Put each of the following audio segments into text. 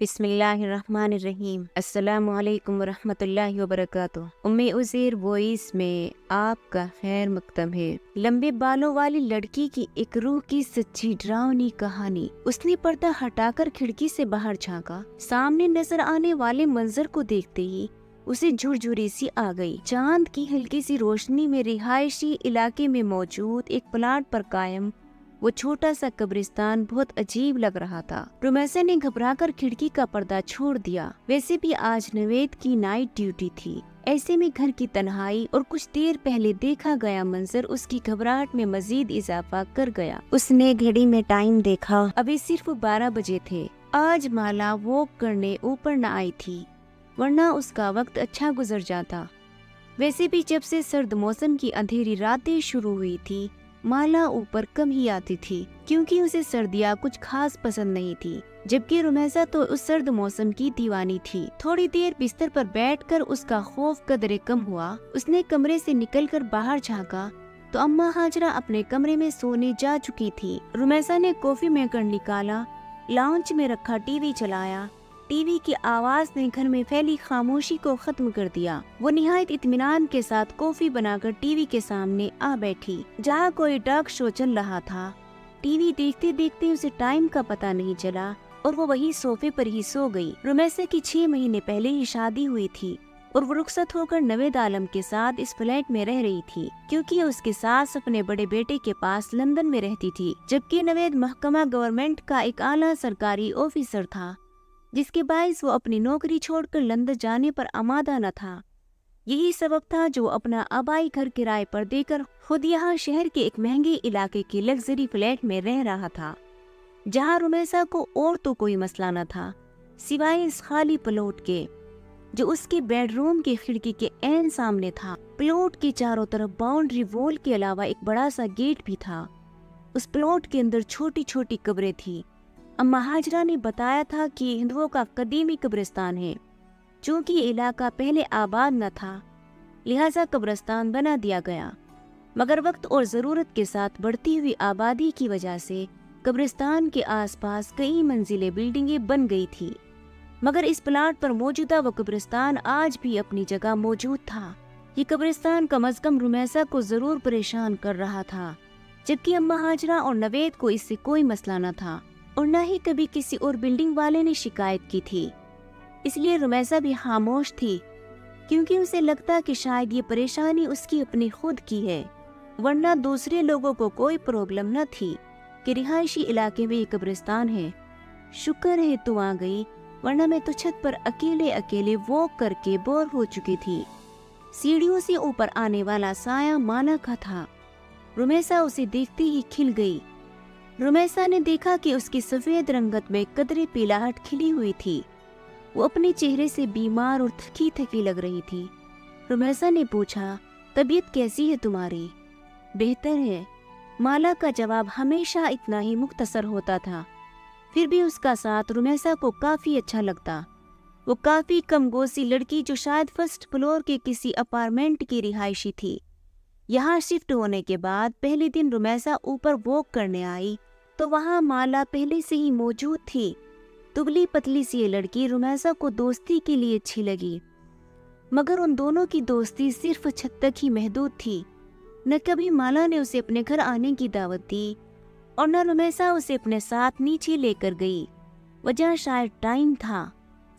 بسم اللہ الرحمن الرحیم۔ السلام علیکم ورحمۃ اللہ وبرکاتہ۔ عزیر وائس میں آپ کا خیر مقدم ہے۔ لمبے بالوں والی لڑکی کی ایک روح کی سچی ڈراؤنی کہانی۔ اس نے پردہ ہٹا کر کھڑکی سے باہر جھانکا۔ سامنے نظر آنے والے منظر کو دیکھتے ہی اسے جھرجھری سی آ گئی۔ چاند کی ہلکی سی روشنی میں رہائشی علاقے میں موجود ایک پلاٹ پر قائم وہ چھوٹا سا قبرستان بہت عجیب لگ رہا تھا۔ رومیسا نے گھبرا کر کھڑکی کا پردہ چھوڑ دیا۔ ویسے بھی آج نوید کی نائٹ ڈیوٹی تھی۔ ایسے میں گھر کی تنہائی اور کچھ دیر پہلے دیکھا گیا منظر اس کی گھبراہٹ میں مزید اضافہ کر گیا۔ اس نے گھڑی میں ٹائم دیکھا، ابھی صرف 12 بجے تھے۔ آج مالا واک کرنے اوپر نہ آئی تھی، ورنہ اس کا وقت اچھا گزر جاتا۔ ویسے بھی جب سے سرد موسم کی اندھیری راتیں شروع ہوئی تھی، مالا اوپر کم ہی آتی تھی، کیونکہ اسے سردیاں کچھ خاص پسند نہیں تھی، جبکہ رومیسا تو اس سرد موسم کی دیوانی تھی۔ تھوڑی دیر بستر پر بیٹھ کر اس کا خوف قدرے کم ہوا۔ اس نے کمرے سے نکل کر باہر جھانکا تو اماں ہاجرہ اپنے کمرے میں سونے جا چکی تھی۔ رومیسا نے کافی میکر نکالا، لاؤنج میں رکھا ٹی وی چلایا۔ ٹی وی کی آواز نے گھر میں پھیلی خاموشی کو ختم کر دیا۔ وہ نہایت اطمینان کے ساتھ کافی بنا کر ٹی وی کے سامنے آ بیٹھی، جہاں کوئی ٹاک شو چل رہا تھا۔ ٹی وی دیکھتے دیکھتے اسے ٹائم کا پتہ نہیں چلا اور وہ وہی صوفے پر ہی سو گئی۔ رومیسا کی 6 مہینے پہلے ہی شادی ہوئی تھی اور وہ رخصت ہو کر نوید عالم کے ساتھ اس فلیٹ میں رہ رہی تھی، کیونکہ اس کی ساس اپنے بڑے بیٹے کے پاس لندن میں رہتی تھی، جبکہ نوید محکمہ گورنمنٹ کا ایک اعلیٰ سرکاری آفیسر تھا، جس کے باعث وہ اپنی نوکری چھوڑ کر لندن جانے پر آمادہ نہ تھا۔ یہی سبب تھا جو اپنا آبائی گھر کرائے پر دے کر خود یہاں شہر کے ایک مہنگے علاقے کے لگژری فلیٹ میں رہ رہا تھا، جہاں رومیسا کو اور تو کوئی مسئلہ نہ تھا سوائے اس خالی پلاٹ کے جو اس کے بیڈ روم کی کھڑکی کے عین سامنے تھا۔ پلاٹ کے چاروں طرف باؤنڈری وال کے علاوہ ایک بڑا سا گیٹ بھی تھا۔ اس پلاٹ کے اندر چھوٹی چھوٹی قبریں تھیں۔ اماں ہاجرہ نے بتایا تھا کہ یہ ہندوؤں کا قدیمی قبرستان ہے۔ چونکہ یہ علاقہ پہلے آباد نہ تھا، لہٰذا قبرستان بنا دیا گیا، مگر وقت اور ضرورت کے ساتھ بڑھتی ہوئی آبادی کی وجہ سے قبرستان کے آس پاس کئی منزلیں بلڈنگیں بن گئی تھی، مگر اس پلاٹ پر موجودہ وہ قبرستان آج بھی اپنی جگہ موجود تھا۔ یہ قبرستان کم از کم رومیسا کو ضرور پریشان کر رہا تھا، جبکہ اماں ہاجرہ اور نوید کو اس سے کوئی مسئلہ نہ تھا اور نہ ہی کبھی کسی اور بلڈنگ والے نے شکایت کی تھی۔ اس لیے رومیسا بھی خاموش تھی، کیونکہ اسے لگتا کہ شاید یہ پریشانی اس کی اپنی خود کی ہے، ورنہ دوسرے لوگوں کو کوئی پرابلم نہ تھی کہ رہائشی علاقے میں یہ قبرستان ہے۔ شکر ہے تو آ گئی، ورنہ میں تو چھت پر اکیلے واک کر کے بور ہو چکی تھی۔ سیڑھیوں سے اوپر آنے والا سایہ مالا کا تھا۔ رومیسا اسے دیکھتے ہی کھل گئی۔ رومیسا نے دیکھا کہ اس کی سفید رنگت میں قدرے پیلاہٹ کھلی ہوئی تھی۔ وہ اپنے چہرے سے بیمار اور تھکی تھکی لگ رہی تھی۔ رومیسا نے پوچھا، طبیعت کیسی ہے تمہاری؟ بہتر ہے، مالا کا جواب ہمیشہ اتنا ہی مختصر ہوتا تھا۔ پھر بھی اس کا ساتھ رومیسا کو کافی اچھا لگتا۔ وہ کافی کم گوسی لڑکی جو شاید فرسٹ فلور کے کسی اپارٹمنٹ کی رہائشی تھی۔ یہاں شفٹ ہونے کے بعد پہلے دن رومیسا اوپر واک کرنے آئی تو وہاں مالا پہلے سے ہی موجود تھی۔ دبلی پتلی سی یہ لڑکی رومیسا کو دوستی کے لیے اچھی لگی، مگر ان دونوں کی دوستی صرف چھت تک ہی محدود تھی۔ نہ کبھی مالا نے اسے اپنے گھر آنے کی دعوت دی اور نہ رومیسا اسے اپنے ساتھ نیچے لے کر گئی۔ وجہ شاید ٹائم تھا،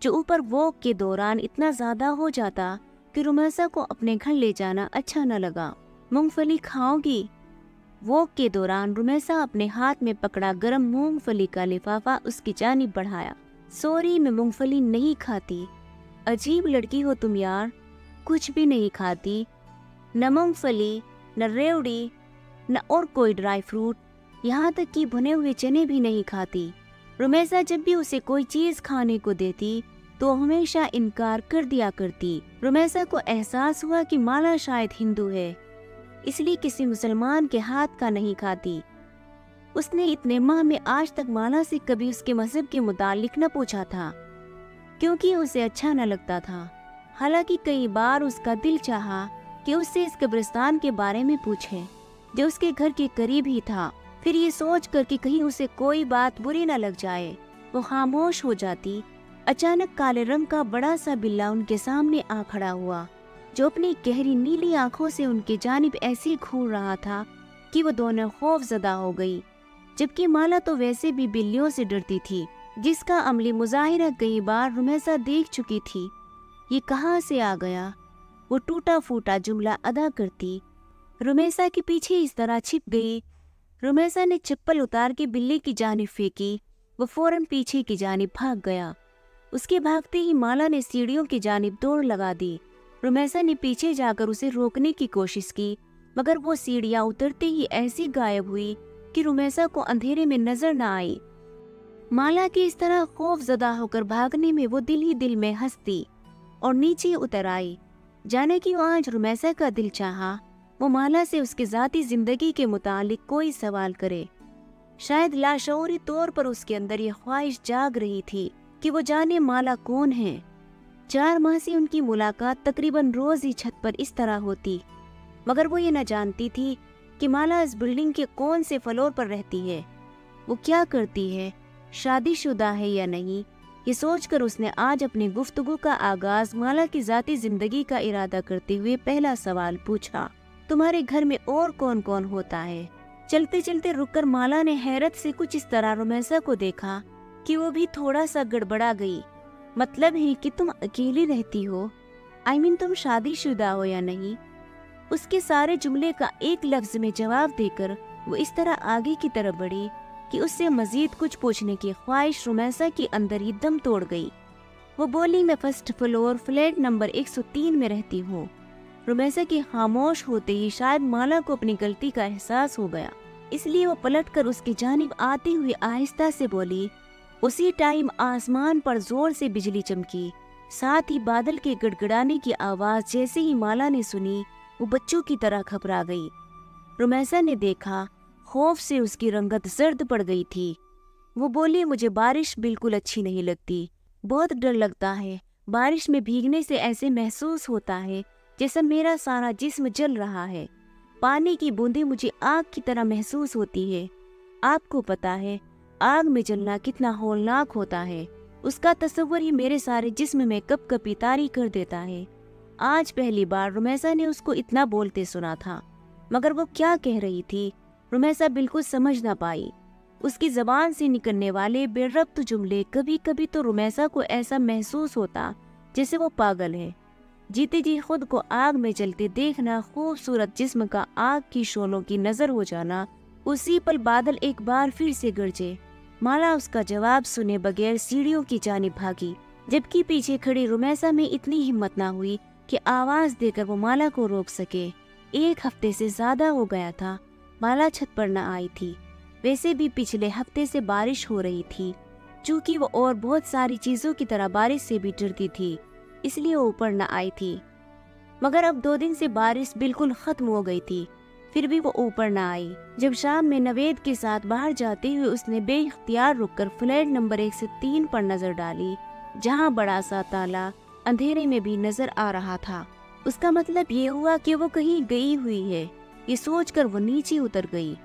جو اوپر واک کے دوران اتنا زیادہ ہو جاتا کہ رومیسا کو اپنے گھر لے جانا اچھا نہ لگا۔ مونگ پھلی کھاؤ گی؟ واک کے دوران رومیسا اپنے ہاتھ میں پکڑا گرم مونگ پھلی کا لفافہ اس کی جانب بڑھایا۔ سوری، میں مونگ پھلی نہیں کھاتی۔ عجیب لڑکی ہو تم یار، کچھ بھی نہیں کھاتی، نہ مونگ پھلی، نہ ریوڑی، نہ اور کوئی ڈرائی فروٹ، یہاں تک کہ بھنے ہوئے چنے بھی نہیں کھاتی۔ رومیسا جب بھی اسے کوئی چیز کھانے کو دیتی تو ہمیشہ انکار کر دیا کرتی۔ رومیسا کو احساس ہوا کہ مالا شاید ہندو ہے، اس لیے کسی مسلمان کے ہاتھ کا نہیں کھاتی۔ اس نے اتنے ماہ میں آج تک مالا سے کبھی اس کے مذہب کے متعلق نہ پوچھا تھا، کیونکہ اسے اچھا نہ لگتا تھا۔ حالانکہ کئی بار اس کا دل چاہا کہ اس سے اس قبرستان کے بارے میں پوچھے جو اس کے گھر کے قریب ہی تھا۔ پھر یہ سوچ کر کہ کہیں اسے کوئی بات بری نہ لگ جائے، وہ خاموش ہو جاتی अचानक काले रंग का बड़ा सा बिल्ला उनके सामने आ खड़ा हुआ, जो अपनी गहरी नीली आंखों से उनके जानिब ऐसे घूर रहा था कि वो दोनों खौफजदा हो गई। जबकि माला तो वैसे भी बिल्लियों से डरती थी, जिसका अमली मुजाहिरा कई बार रुमैसा देख चुकी थी। ये कहाँ से आ गया? वो टूटा फूटा जुमला अदा करती रुमैसा के पीछे इस तरह छिप गई। रुमैसा ने चप्पल उतार के बिल्ली की जानिब फेंकी। वो फौरन पीछे की जानिब भाग गया। उसके भागते ही माला ने सीढ़ियों की जानिब दौड़ लगा दी। रुमैसा ने पीछे जाकर उसे रोकने की कोशिश की, मगर वो सीढ़ियां उतरते ही ऐसी गायब हुई कि रुमैसा को अंधेरे में नजर न आई। माला की इस तरह खौफजदा होकर भागने में वो दिल ही दिल में हंसती और नीचे उतर आई। जाने कि आज रुमैसा का दिल चाहा वो माला से उसके जाती जिंदगी के मुतालिक कोई सवाल करे। शायद लाशऊरी तौर पर उसके अंदर ये ख्वाहिश जाग रही थी कि वो जाने माला कौन है। 4 माह से उनकी मुलाकात तकरीबन रोज ही छत पर इस तरह होती, मगर वो ये न जानती थी कि माला इस बिल्डिंग के कौन से फ्लोर पर रहती है, वो क्या करती है, शादीशुदा है या नहीं। ये सोचकर उसने आज अपनी गुफ्तगू का आगाज माला की जाती जिंदगी का इरादा करते हुए पहला सवाल पूछा, तुम्हारे घर में और कौन कौन होता है? चलते चलते रुककर माला ने हैरत से कुछ इस तरह रुमैसा को देखा कि वो भी थोड़ा सा गड़बड़ा गई। मतलब है कि तुम अकेली रहती हो? I mean, तुम शादीशुदा हो या नहीं? उसके सारे जुमले का एक लफ्ज में जवाब देकर वो इस तरह आगे की तरफ बढ़ी कि उससे मजीद कुछ पूछने की ख्वाहिश रुमैसा के अंदर ही दम तोड़ गई। वो बोली, मैं फर्स्ट फ्लोर फ्लैट नंबर 103 में रहती हूँ। रुमैसा के खामोश होते ही शायद माला को अपनी गलती का एहसास हो गया, इसलिए वो पलटकर उसकी जानिब आते हुए आहिस्ता से बोली। उसी टाइम आसमान पर जोर से बिजली चमकी, साथ ही बादल के गड़गड़ाने की आवाज जैसे ही माला ने सुनी वो बच्चों की तरह घबरा गई। रुमैसा ने देखा, खौफ से उसकी रंगत जर्द पड़ गई थी। वो बोली, मुझे बारिश बिल्कुल अच्छी नहीं लगती, बहुत डर लगता है। बारिश में भीगने से ऐसे महसूस होता है जैसे मेरा सारा जिस्म जल रहा है। पानी की बूंदें मुझे आग की तरह महसूस होती है। आपको पता है आग में जलना कितना हौलनाक होता है, उसका तस्वर ही मेरे सारे जिस्म में कपकपी तारी कर देता है। आज पहली बार रुमैसा ने उसको इतना बोलते सुना था, मगर वो क्या कह रही थी रुमैसा बिल्कुल समझ ना पाई। उसकी जबान से निकलने वाले बेरब्त जुमले कभी कभी तो रुमैसा को ऐसा महसूस होता जैसे वो पागल है। जीते जी खुद को आग में जलते देखना, खूबसूरत जिस्म का आग की शोलों की नजर हो जाना। उसी पल बादल एक बार फिर से गरजे। माला उसका जवाब सुने बगैर सीढ़ियों की जानिब भागी, जबकि पीछे खड़ी रुमैसा में इतनी हिम्मत ना हुई कि आवाज देकर वो माला को रोक सके। 1 हफ्ते से ज्यादा हो गया था माला छत पर न आई थी। वैसे भी पिछले हफ्ते से बारिश हो रही थी। चूँकि वो और बहुत सारी चीजों की तरह बारिश से भी डरती थी, इसलिए वो ऊपर न आई थी। मगर अब 2 दिन से बारिश बिल्कुल खत्म हो गई थी, फिर भी वो ऊपर न आई। जब शाम में नवेद के साथ बाहर जाते हुए उसने बेइख्तियार रुककर फ्लैट नंबर 103 पर नजर डाली, जहाँ बड़ा सा ताला अंधेरे में भी नजर आ रहा था। उसका मतलब ये हुआ कि वो कहीं गई हुई है। ये सोचकर वो नीचे उतर गई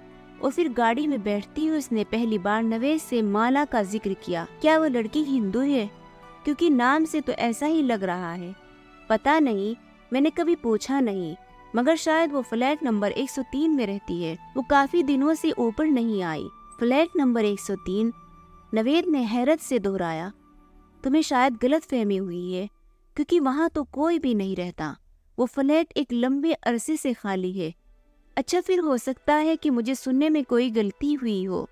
और फिर गाड़ी में बैठती हुई उसने पहली बार नवेद से माला का जिक्र किया। क्या वो लड़की हिंदू है? क्योंकि नाम से तो ऐसा ही लग रहा है। पता नहीं, मैंने कभी पूछा नहीं, मगर शायद वो फ्लैट नंबर 103 में रहती है। वो काफी दिनों से ऊपर नहीं आई। Flat number 103? नवेद ने हैरत से दोहराया। तुम्हें शायद गलतफहमी हुई है, क्योंकि वहाँ तो कोई भी नहीं रहता। वो फ्लैट एक लंबे अरसे से खाली है। अच्छा, फिर हो सकता है कि मुझे सुनने में कोई गलती हुई हो।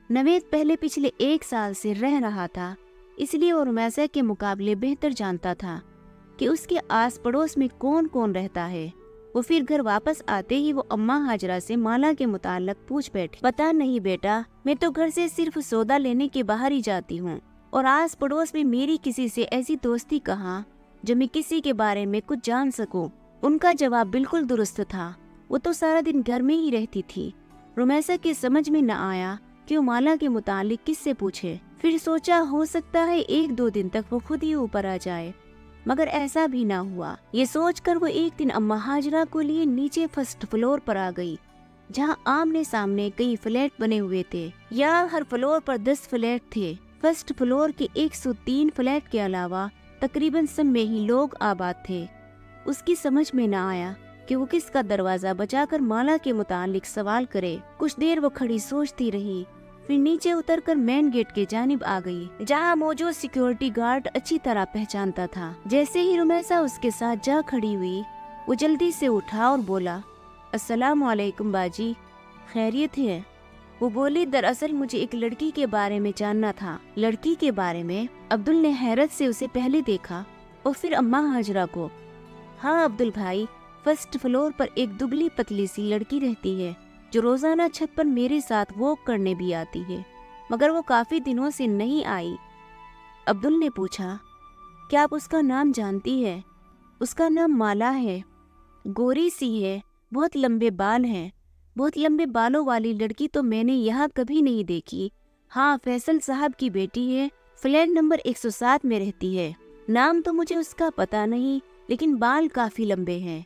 नवेद पहले पिछले 1 साल से रह रहा था, इसलिए वो रुमैसा के मुकाबले बेहतर जानता था कि उसके आस पड़ोस में कौन कौन रहता है। वो फिर घर वापस आते ही वो अम्मा हाजरा से माला के मुताल्लिक पूछ बैठी। पता नहीं बेटा, मैं तो घर से सिर्फ सौदा लेने के बाहर ही जाती हूँ, और आस पड़ोस में मेरी किसी से ऐसी दोस्ती कहाँ जो मैं किसी के बारे में कुछ जान सकूं। उनका जवाब बिल्कुल दुरुस्त था। वो तो सारा दिन घर में ही रहती थी। रुमैसा के समझ में न आया कि वो माला के मुतालिक किससे पूछे। फिर सोचा हो सकता है 1-2 दिन तक वो खुद ही ऊपर आ जाए, मगर ऐसा भी ना हुआ। ये सोचकर वो एक दिन अम्मा हाजरा को लिए नीचे फर्स्ट फ्लोर पर आ गई, जहाँ आमने सामने कई फ्लैट बने हुए थे। यहाँ हर फ्लोर पर 10 फ्लैट थे। फर्स्ट फ्लोर के 103 फ्लैट के अलावा तकरीबन सब में ही लोग आबाद थे। उसकी समझ में न आया कि वो किसका दरवाजा बचाकर माला के मुतालिक सवाल करे। कुछ देर वो खड़ी सोचती रही, फिर नीचे उतरकर मेन गेट के जानिब आ गई, जहाँ मौजूद सिक्योरिटी गार्ड अच्छी तरह पहचानता था। जैसे ही रुमैसा उसके साथ जा खड़ी हुई, वो जल्दी से उठा और बोला, अस्सलाम वालेकुम बाजी, खैरियत है? वो बोली, दरअसल मुझे एक लड़की के बारे में जानना था। लड़की के बारे में? अब्दुल ने हैरत से उसे पहले देखा और फिर अम्मा हाजरा को। हाँ अब्दुल भाई, फर्स्ट फ्लोर पर एक दुबली पतली सी लड़की रहती है जो रोजाना छत पर मेरे साथ वॉक करने भी आती है, मगर वो काफी दिनों से नहीं आई। अब्दुल ने पूछा, क्या आप उसका नाम जानती है? उसका नाम माला है, गोरी सी है, बहुत लंबे बाल हैं। बहुत लंबे बालों वाली लड़की तो मैंने यहाँ कभी नहीं देखी। हाँ, फैसल साहब की बेटी है, फ्लैट नंबर 107 में रहती है। नाम तो मुझे उसका पता नहीं, लेकिन बाल काफी लंबे हैं।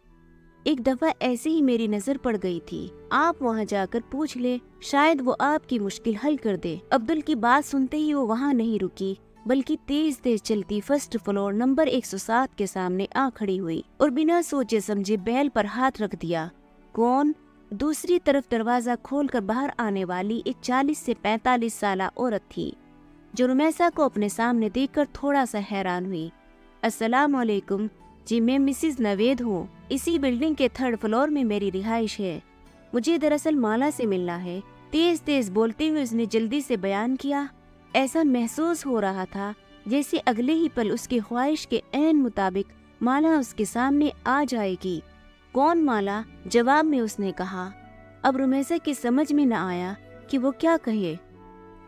एक दफा ऐसे ही मेरी नजर पड़ गई थी, आप वहाँ जाकर पूछ ले, शायद वो आपकी मुश्किल हल कर दे। अब्दुल की बात सुनते ही वो वहाँ नहीं रुकी, बल्कि तेज तेज चलती फर्स्ट फ्लोर नंबर 107 के सामने आ खड़ी हुई और बिना सोचे समझे बैल पर हाथ रख दिया। कौन? दूसरी तरफ दरवाजा खोलकर बाहर आने वाली एक 40 से 45 साल औरत थी, जो रुमैसा को अपने सामने देखकर थोड़ा सा हैरान हुई। अस्सलाम वालेकुम जी, मैं मिसिज नवेद हूँ। इसी बिल्डिंग के 3rd फ्लोर में मेरी रिहाइश है। मुझे दरअसल माला से मिलना है। तेज तेज बोलते हुए उसने जल्दी से बयान किया। ऐसा महसूस हो रहा था जैसे अगले ही पल उसकी ख्वाहिश के ऐन मुताबिक माला उसके सामने आ जाएगी। कौन माला? जवाब में उसने कहा। अब रुमैसा की समझ में न आया कि वो क्या कहे।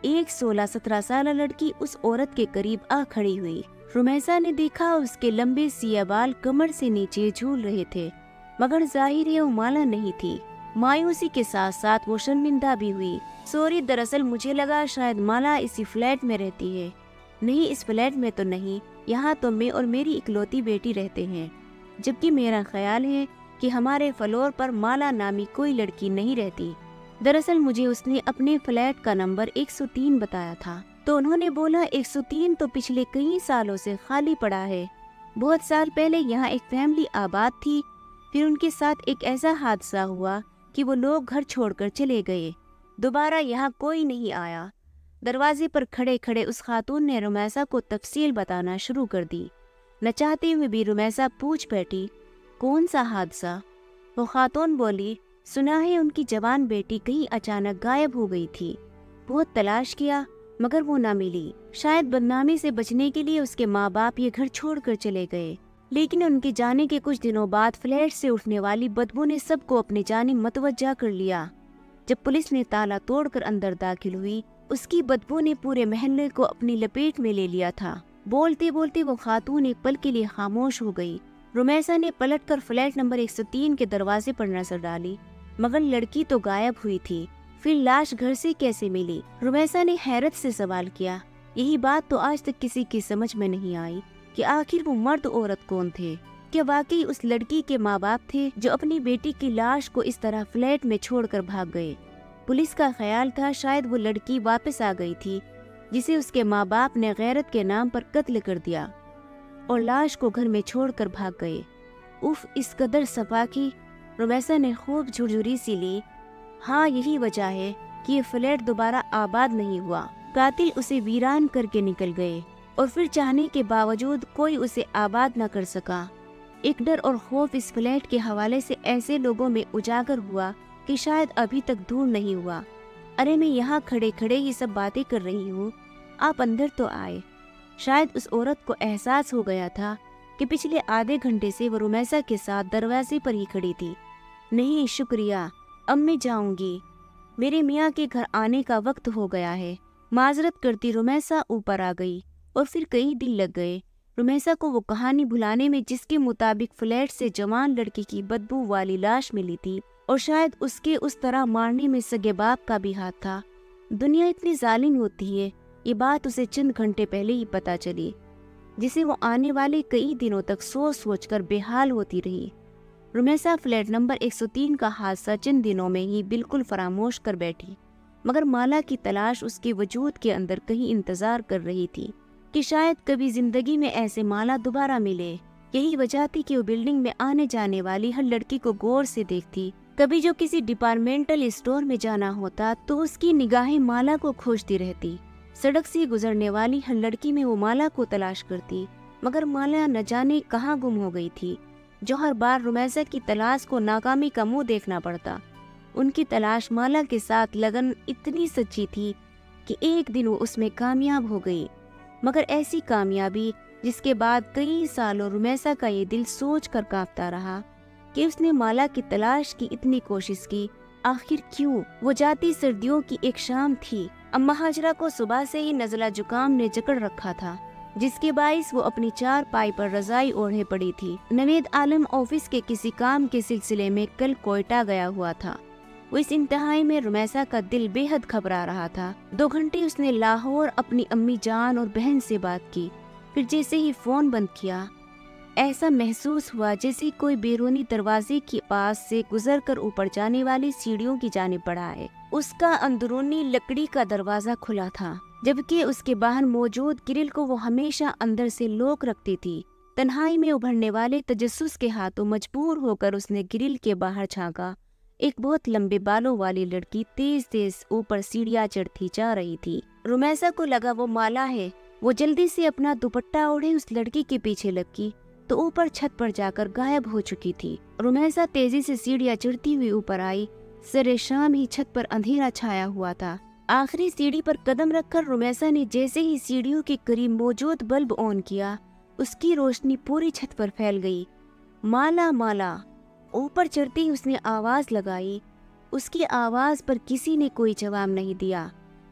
एक 16-17 साल लड़की उस औरत के करीब आ खड़ी हुई। रुमैसा ने देखा उसके लंबे सिया बाल कमर से नीचे झूल रहे थे, मगर जाहिर है वो माला नहीं थी। मायूसी के साथ साथ वो शर्मिंदा भी हुई। सॉरी, दरअसल मुझे लगा शायद माला इसी फ्लैट में रहती है। नहीं, इस फ्लैट में तो नहीं, यहाँ तो मैं और मेरी इकलौती बेटी रहते हैं, जबकि मेरा ख्याल है कि हमारे फ्लोर पर माला नामी कोई लड़की नहीं रहती। दरअसल मुझे उसने अपने फ्लैट का नंबर 103 बताया था, तो उन्होंने बोला 103 तो पिछले कई सालों से खाली पड़ा है। बहुत साल पहले यहाँ एक फैमिली आबाद थी, फिर उनके साथ एक ऐसा हादसा हुआ कि वो लोग घर छोड़कर चले गए। दोबारा यहाँ कोई नहीं आया। दरवाजे पर खड़े खड़े उस खातून ने रुमैसा को तफसील बताना शुरू कर दी। न चाहते हुए भी रुमैसा पूछ बैठी, कौन सा हादसा? वो खातून बोली, सुना है उनकी जवान बेटी कहीं अचानक गायब हो गई थी। बहुत तलाश किया मगर वो ना मिली। शायद बदनामी से बचने के लिए उसके माँ बाप ये घर छोड़कर चले गए, लेकिन उनके जाने के कुछ दिनों बाद फ्लैट से उठने वाली बदबू ने सबको अपनी जानिब मतवज्जा कर लिया। जब पुलिस ने ताला तोड़कर अंदर दाखिल हुई, उसकी बदबू ने पूरे महल्ले को अपनी लपेट में ले लिया था। बोलते बोलते वो खातून एक पल के लिए खामोश हो गई। रुमैसा ने पलटकर फ्लैट नंबर 103 के दरवाजे पर नजर डाली, मगर लड़की तो गायब हुई थी। फिर लाश घर से कैसे मिली? रुमैसा ने हैरत से सवाल किया। यही बात तो आज तक किसी की समझ में नहीं आई कि आखिर वो मर्द औरत कौन थे। क्या वाकई उस लड़की के माँ बाप थे जो अपनी बेटी की लाश को इस तरह फ्लैट में छोड़कर भाग गए? पुलिस का ख्याल था शायद वो लड़की वापस आ गई थी, जिसे उसके माँ बाप ने गैरत के नाम पर कत्ल कर दिया और लाश को घर में छोड़कर भाग गए। उफ, इस कदर सफा की। रुमैसा ने खूब झुरझुरी सी ली। हाँ, यही वजह है कि ये फ्लैट दोबारा आबाद नहीं हुआ। कातिल उसे वीरान करके निकल गए और फिर चाहने के बावजूद कोई उसे आबाद न कर सका। एक डर और खौफ इस फ्लैट के हवाले से ऐसे लोगों में उजागर हुआ कि शायद अभी तक दूर नहीं हुआ। अरे, मैं यहाँ खड़े खड़े ही सब बातें कर रही हूँ, आप अंदर तो आए। शायद उस औरत को एहसास हो गया था कि पिछले आधे घंटे से वो रुमैसा के साथ दरवाजे पर ही खड़ी थी। नहीं शुक्रिया, अब मैं जाऊंगी, मेरे मियाँ के घर आने का वक्त हो गया है। माजरत करती रुमैसा ऊपर आ गई और फिर कई दिन लग गए रुमैसा को वो कहानी भुलाने में जिसके मुताबिक फ्लैट से जवान लड़की की बदबू वाली लाश मिली थी, और शायद उसके उस तरह मारने में सगे बाप का भी हाथ था। दुनिया इतनी जालिम होती है, ये बात उसे चंद घंटे पहले ही पता चली, जिसे वो आने वाले कई दिनों तक सोच सोच कर बेहाल होती रही। रुमैसा फ्लैट नंबर 103 का हादसा चंद दिनों में ही बिल्कुल फरामोश कर बैठी। मगर माला की तलाश उसके वजूद के अंदर कहीं इंतजार कर रही थी कि शायद कभी जिंदगी में ऐसे माला दोबारा मिले। यही वजह थी कि वो बिल्डिंग में आने जाने वाली हर लड़की को गौर से देखती। कभी जो किसी डिपार्टमेंटल स्टोर में जाना होता तो उसकी निगाहें माला को खोजती रहती। सड़क से गुजरने वाली हर लड़की में वो माला को तलाश करती, मगर माला न जाने कहाँ गुम हो गई थी, जो हर बार रुमैसा की तलाश को नाकामी का मुंह देखना पड़ता। उनकी तलाश माला के साथ लगन इतनी सच्ची थी कि एक दिन वो उसमें कामयाब हो गई, मगर ऐसी कामयाबी जिसके बाद कई सालों रुमैसा का ये दिल सोच कर कांपता रहा कि उसने माला की तलाश की इतनी कोशिश की, आखिर क्यों? वो जाती सर्दियों की एक शाम थी। अम्मा हाजरा को सुबह से ही नज़ला जुकाम ने जकड़ रखा था, जिसके बाइस वो अपनी चार पाई पर रजाई ओढ़े पड़ी थी। नवेद आलम ऑफिस के किसी काम के सिलसिले में कल कोयटा गया हुआ था। वो इस इंतहाई में रुमैसा का दिल बेहद घबरा रहा था। 2 घंटे उसने लाहौर अपनी अम्मी जान और बहन से बात की, फिर जैसे ही फोन बंद किया ऐसा महसूस हुआ जैसे कोई बैरूनी दरवाजे के पास से गुजरकर ऊपर जाने वाली सीढ़ियों की जानिब बढ़ा है। उसका अंदरूनी लकड़ी का दरवाजा खुला था, जबकि उसके बाहर मौजूद ग्रिल को वो हमेशा अंदर से लॉक रखती थी। तन्हाई में उभरने वाले तजस्सुस के हाथों मजबूर होकर उसने ग्रिल के बाहर झांका। एक बहुत लंबे बालों वाली लड़की तेज तेज ऊपर सीढ़ियां चढ़ती जा रही थी। रुमैसा को लगा वो माला है। वो जल्दी से अपना दुपट्टा ओढ़े उस लड़की के पीछे लपकी तो ऊपर छत पर जाकर गायब हो चुकी थी। रुमैसा तेजी से सीढ़ियां चढ़ती हुई ऊपर आई। सरे शाम ही छत पर अंधेरा छाया हुआ था। आखिरी सीढ़ी पर कदम रखकर रुमैसा ने जैसे ही सीढ़ियों के करीब मौजूद बल्ब ऑन किया, उसकी रोशनी पूरी छत पर फैल गई। माला माला। ऊपर चढ़ती उसने आवाज लगाई। उसकी आवाज पर किसी ने कोई जवाब नहीं दिया।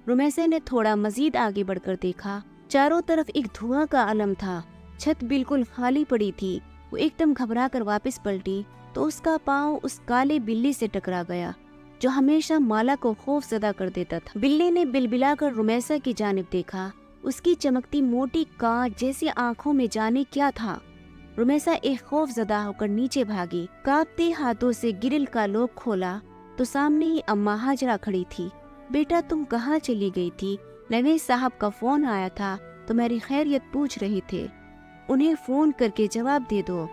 रुमैसा ने थोड़ा मजीद आगे बढ़कर देखा। चारों तरफ एक धुआं का आलम था। छत बिल्कुल खाली पड़ी थी। वो एकदम घबरा कर वापस पलटी तो उसका पाँव उस काले बिल्ली से टकरा गया, जो हमेशा माला को खौफजदा कर देता था। बिल्ली ने बिलबिलाकर रुमैसा की जानिब देखा। उसकी चमकती मोटी कांच जैसी आंखों में जाने क्या था। रुमैसा एक खौफजदा होकर नीचे भागी। कांपते हाथों से ग्रिल का लॉक खोला तो सामने ही अम्मा हाजरा खड़ी थी। बेटा, तुम कहाँ चली गई थी? नवेद साहब का फोन आया था तो मेरी खैरियत पूछ रहे थे। उन्हें फोन करके जवाब दे दो।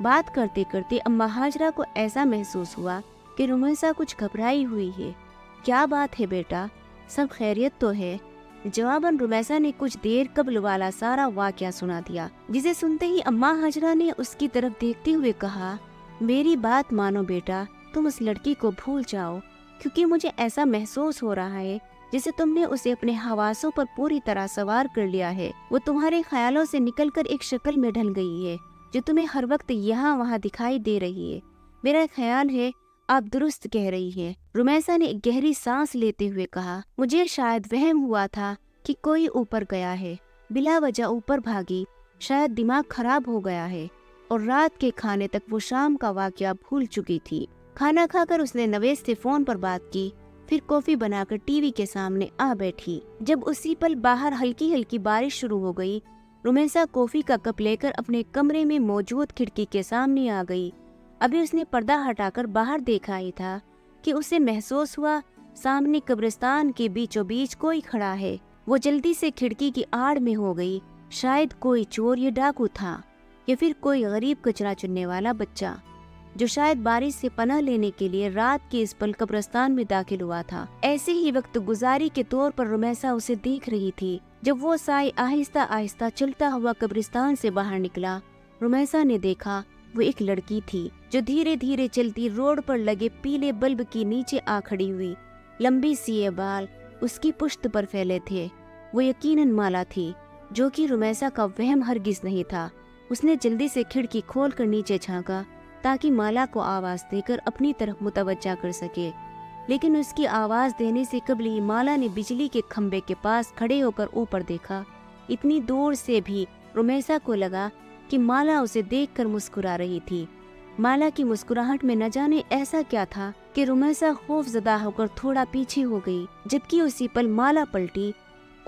बात करते करते अम्मा हाजरा को ऐसा महसूस हुआ कि रुमैसा कुछ घबराई हुई है। क्या बात है बेटा, सब खैरियत तो है? जवाबन रुमैसा ने कुछ देर कबल वाला सारा वाकया सुना दिया, जिसे सुनते ही अम्मा हाजरा ने उसकी तरफ देखते हुए कहा, मेरी बात मानो बेटा, तुम उस लड़की को भूल जाओ, क्योंकि मुझे ऐसा महसूस हो रहा है जैसे तुमने उसे अपने हवासों पर पूरी तरह सवार कर लिया है। वो तुम्हारे ख्यालों से निकलकर एक शक्ल में ढल गई है जो तुम्हें हर वक्त यहाँ वहाँ दिखाई दे रही है। मेरा ख्याल है आप दुरुस्त कह रही हैं। रुमैसा ने एक गहरी सांस लेते हुए कहा, मुझे शायद वहम हुआ था कि कोई ऊपर गया है, बिला वजह ऊपर भागी, शायद दिमाग खराब हो गया है। और रात के खाने तक वो शाम का वाकया भूल चुकी थी। खाना खाकर उसने नवेद से फोन पर बात की, फिर कॉफी बनाकर टीवी के सामने आ बैठी। जब उसी पल बाहर हल्की हल्की बारिश शुरू हो गई, रुमैसा कॉफी का कप लेकर अपने कमरे में मौजूद खिड़की के सामने आ गई। अभी उसने पर्दा हटाकर बाहर देखा ही था कि उसे महसूस हुआ सामने कब्रिस्तान के बीचों बीच कोई खड़ा है। वो जल्दी से खिड़की की आड़ में हो गई। शायद कोई चोर या डाकू था, या फिर कोई गरीब कचरा चुनने वाला बच्चा, जो शायद बारिश से पनाह लेने के लिए रात के इस पल कब्रिस्तान में दाखिल हुआ था। ऐसे ही वक्त गुजारी के तौर पर रुमैसा उसे देख रही थी। जब वो साई आहिस्ता आहिस्ता चलता हुआ कब्रिस्तान से बाहर निकला, रुमैसा ने देखा वो एक लड़की थी जो धीरे धीरे चलती रोड पर लगे पीले बल्ब के नीचे आ खड़ी हुई। लंबी सी बाल उसकी पुश्त पर फैले थे। वो यकीनन माला थी, जो कि रुमैसा का वहम हरगिज नहीं था। उसने जल्दी से खिड़की खोलकर नीचे झांका ताकि माला को आवाज देकर अपनी तरफ मुतवज्जा कर सके, लेकिन उसकी आवाज देने से कबल ही माला ने बिजली के खंबे के पास खड़े होकर ऊपर देखा। इतनी दूर से भी रुमैसा को लगा कि माला उसे देखकर मुस्कुरा रही थी। माला की मुस्कुराहट में न जाने ऐसा क्या था कि रुमैसा खौफजदा होकर थोड़ा पीछे हो गई, जबकि उसी पल माला पलटी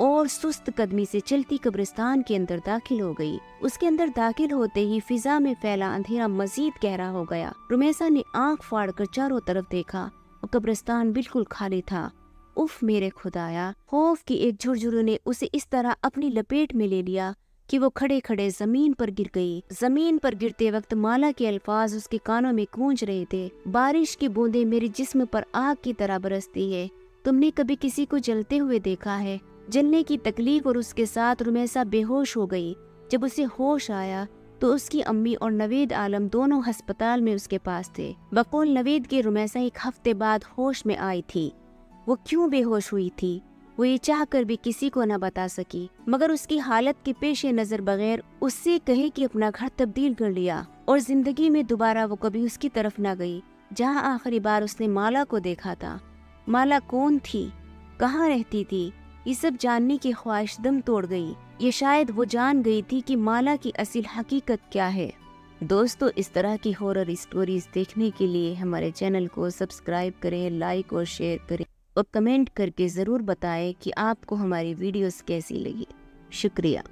और सुस्त कदमी से चलती कब्रिस्तान के अंदर दाखिल हो गई। उसके अंदर दाखिल होते ही फिजा में फैला अंधेरा मजीद गहरा हो गया। रुमैसा ने आंख फाड़कर चारों तरफ देखा और कब्रिस्तान बिल्कुल खाली था। उफ मेरे खुदाया। खौफ की एक झुरझुरी ने उसे इस तरह अपनी लपेट में ले लिया कि वो खड़े खड़े जमीन पर गिर गई। जमीन पर गिरते वक्त माला के अल्फाज उसके कानों में गूंज रहे थे। बारिश की बूंदें मेरे जिस्म पर आग की तरह बरसती है। तुमने कभी किसी को जलते हुए देखा है? जलने की तकलीफ और उसके साथ रुमैसा बेहोश हो गई। जब उसे होश आया तो उसकी अम्मी और नवेद आलम दोनों अस्पताल में उसके पास थे। बकौल नवेद के रुमैसा 1 हफ्ते बाद होश में आई थी। वो क्यों बेहोश हुई थी वो ये चाह कर भी किसी को न बता सकी, मगर उसकी हालत के पेश नजर बगैर उससे कहे कि अपना घर तब्दील कर लिया और जिंदगी में दोबारा वो कभी उसकी तरफ न गई जहाँ आखिरी बार उसने माला को देखा था। माला कौन थी, कहाँ रहती थी, ये सब जानने की ख्वाहिश दम तोड़ गई। ये शायद वो जान गई थी कि माला की असल हकीकत क्या है। दोस्तों, इस तरह की हॉरर स्टोरीज देखने के लिए हमारे चैनल को सब्सक्राइब करें, लाइक और शेयर करें और कमेंट करके ज़रूर बताएं कि आपको हमारी वीडियोस कैसी लगी। शुक्रिया।